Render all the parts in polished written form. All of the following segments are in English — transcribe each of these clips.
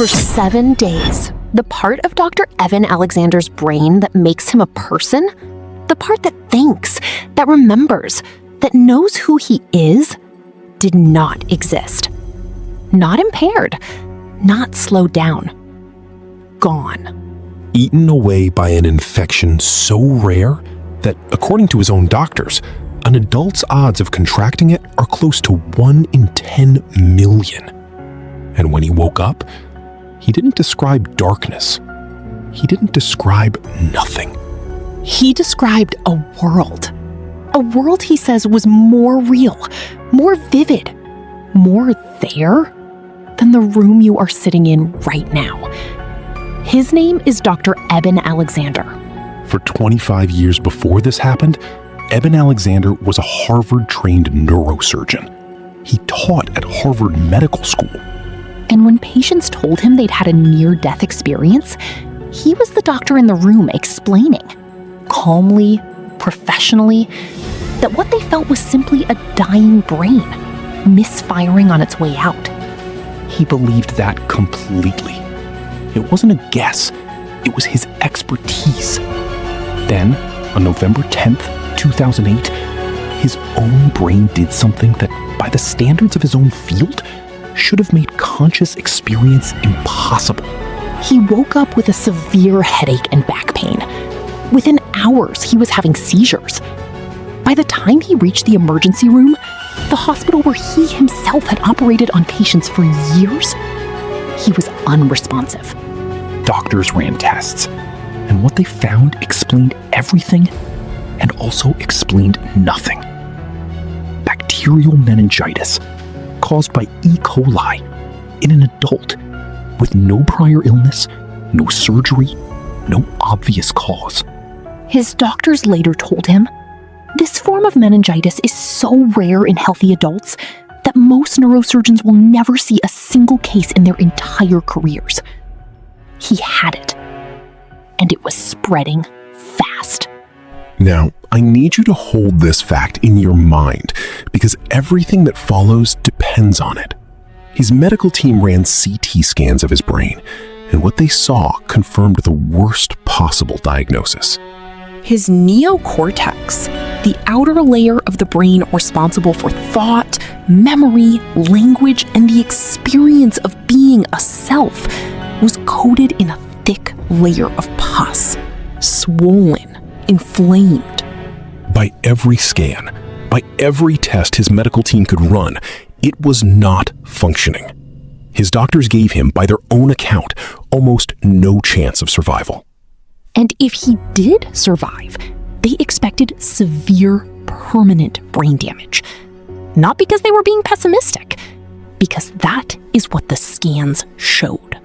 For 7 days, the part of Dr. Eben Alexander's brain that makes him a person, the part that thinks, that remembers, that knows who he is, did not exist. Not impaired, not slowed down. Gone. Eaten away by an infection so rare that, according to his own doctors, an adult's odds of contracting it are close to 1 in 10 million. And when he woke up, he didn't describe darkness. He didn't describe nothing. He described a world. A world he says was more real, more vivid, more there than the room you are sitting in right now. His name is Dr. Eben Alexander. For 25 years before this happened, Eben Alexander was a Harvard-trained neurosurgeon. He taught at Harvard Medical School. And when patients told him they'd had a near-death experience, he was the doctor in the room explaining, calmly, professionally, that what they felt was simply a dying brain, misfiring on its way out. He believed that completely. It wasn't a guess, it was his expertise. Then, on November 10th, 2008, his own brain did something that, by the standards of his own field, should have made conscious experience impossible. He woke up with a severe headache and back pain. Within hours, he was having seizures. By the time he reached the emergency room, the hospital where he himself had operated on patients for years, he was unresponsive. Doctors ran tests, and what they found explained everything and also explained nothing. Bacterial meningitis caused by E. coli in an adult with no prior illness, no surgery, no obvious cause. His doctors later told him, this form of meningitis is so rare in healthy adults that most neurosurgeons will never see a single case in their entire careers. He had it, and it was spreading fast. Now, I need you to hold this fact in your mind because everything that follows depends on it. His medical team ran CT scans of his brain, and what they saw confirmed the worst possible diagnosis. His neocortex, the outer layer of the brain responsible for thought, memory, language, and the experience of being a self, was coated in a thick layer of pus, swollen, inflamed. By every scan, by every test his medical team could run, it was not functioning. His doctors gave him, by their own account, almost no chance of survival. And if he did survive, they expected severe, permanent brain damage. Not because they were being pessimistic, because that is what the scans showed.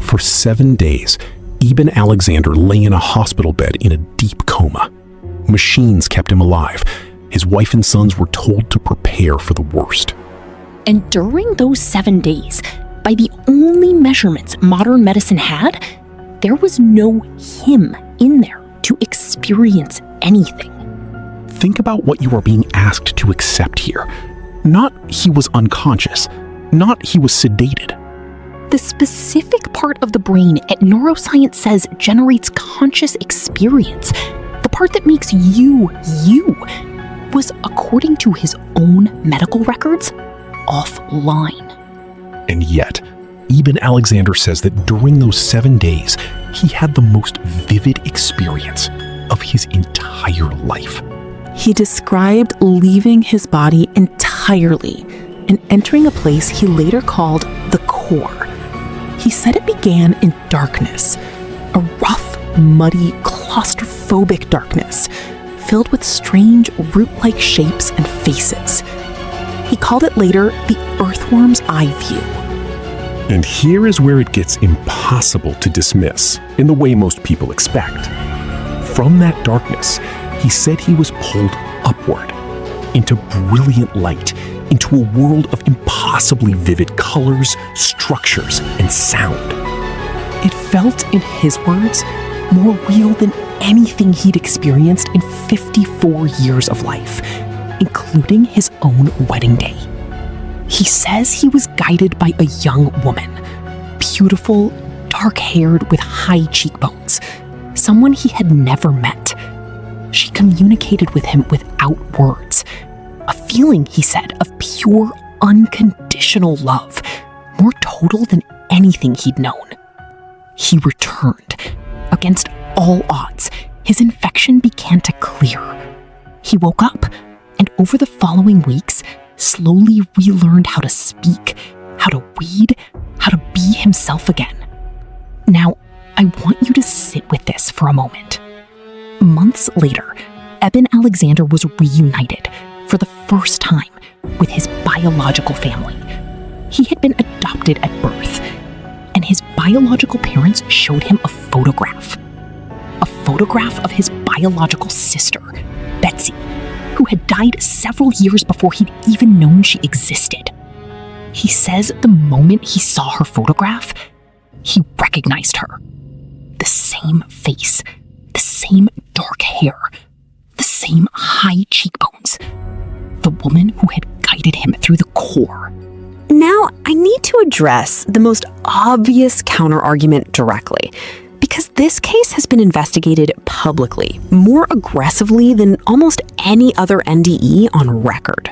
For 7 days, Eben Alexander lay in a hospital bed in a deep coma. Machines kept him alive. His wife and sons were told to prepare for the worst. And during those 7 days, by the only measurements modern medicine had, there was no him in there to experience anything. Think about what you are being asked to accept here. Not he was unconscious, not he was sedated. The specific part of the brain at neuroscience says generates conscious experience, the part that makes you, was, according to his own medical records, offline. And yet, Eben Alexander says that during those 7 days, he had the most vivid experience of his entire life. He described leaving his body entirely and entering a place he later called the core. He said it began in darkness, a rough, muddy, claustrophobic darkness, filled with strange root-like shapes and faces. He called it later the earthworm's eye view. And here is where it gets impossible to dismiss, in the way most people expect. From that darkness, he said he was pulled upward, into brilliant light, into a world of impossibly vivid colors, structures, and sound. It felt, in his words, more real than anything he'd experienced in 54 years of life, including his own wedding day. He says he was guided by a young woman, beautiful, dark-haired with high cheekbones, someone he had never met. She communicated with him without words, a feeling, he said, of pure, unconditional love, more total than anything he'd known. He returned. Against all odds, his infection began to clear. He woke up, and over the following weeks, slowly relearned how to speak, how to read, how to be himself again. Now, I want you to sit with this for a moment. Months later, Eben Alexander was reunited for the first time with his biological family. He had been adopted at birth, and his biological parents showed him a photograph of his biological sister, Betsy, who had died several years before he'd even known she existed. He says the moment he saw her photograph, he recognized her. The same face, the same dark hair, the same high cheekbones. The woman who had guided him through the core. Now, I need to address the most obvious counterargument directly, because this case has been investigated publicly, more aggressively than almost any other NDE on record.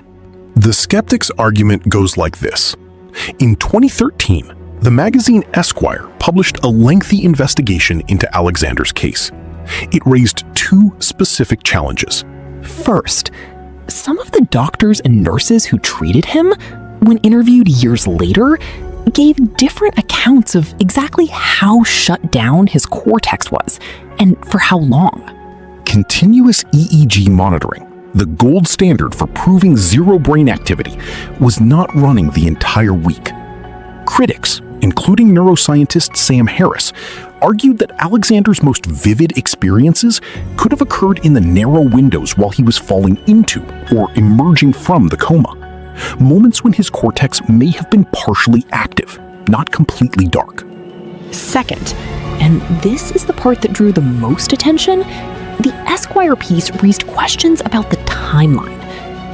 The Skeptic's argument goes like this. In 2013, the magazine Esquire published a lengthy investigation into Alexander's case. It raised two specific challenges. First, some of the doctors and nurses who treated him, when interviewed years later, gave different accounts of exactly how shut down his cortex was and for how long. Continuous EEG monitoring, the gold standard for proving zero brain activity, was not running the entire week. Critics, including neuroscientist Sam Harris, argued that Alexander's most vivid experiences could have occurred in the narrow windows while he was falling into or emerging from the coma. Moments when his cortex may have been partially active, not completely dark. Second, and this is the part that drew the most attention, the Esquire piece raised questions about the timeline.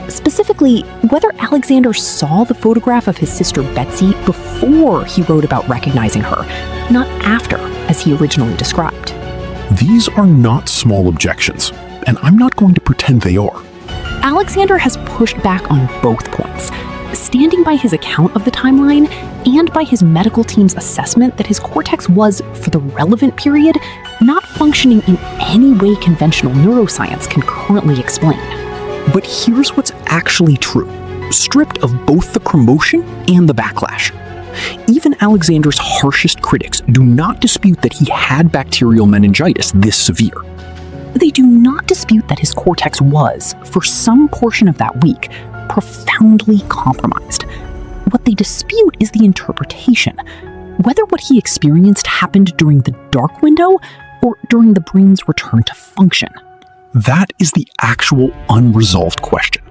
Specifically, whether Alexander saw the photograph of his sister Betsy before he wrote about recognizing her, not after, as he originally described. These are not small objections, and I'm not going to pretend they are. Alexander has pushed back on both points, standing by his account of the timeline and by his medical team's assessment that his cortex was, for the relevant period, not functioning in any way conventional neuroscience can currently explain. But here's what's actually true, stripped of both the commotion and the backlash. Even Alexander's harshest critics do not dispute that he had bacterial meningitis this severe. They do not dispute that his cortex was, for some portion of that week, profoundly compromised. What they dispute is the interpretation, whether what he experienced happened during the dark window or during the brain's return to function. That is the actual unresolved question.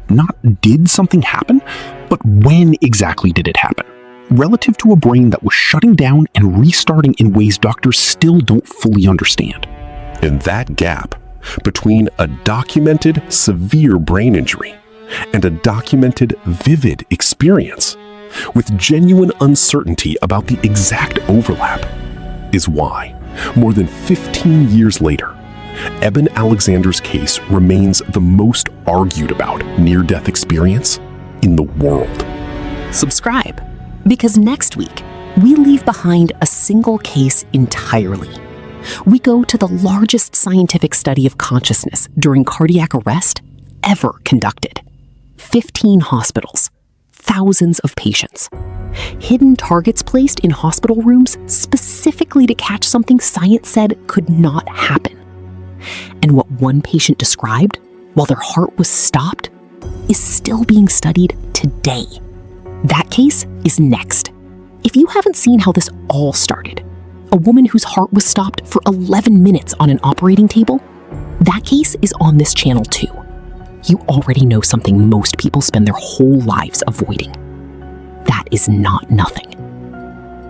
Not did something happen, but when exactly did it happen? Relative to a brain that was shutting down and restarting in ways doctors still don't fully understand. And that gap between a documented severe brain injury and a documented vivid experience with genuine uncertainty about the exact overlap is why, more than 15 years later, Eben Alexander's case remains the most argued about near-death experience in the world. Subscribe, because next week, we leave behind a single case entirely. We go to the largest scientific study of consciousness during cardiac arrest ever conducted. 15 hospitals, thousands of patients. Hidden targets placed in hospital rooms specifically to catch something science said could not happen. And what one patient described, while their heart was stopped, is still being studied today. That case is next. If you haven't seen how this all started, a woman whose heart was stopped for 11 minutes on an operating table, that case is on this channel too. You already know something most people spend their whole lives avoiding. That is not nothing.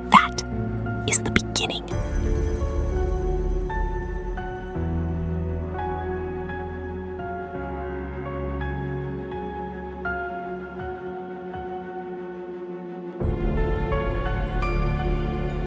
That is the beginning.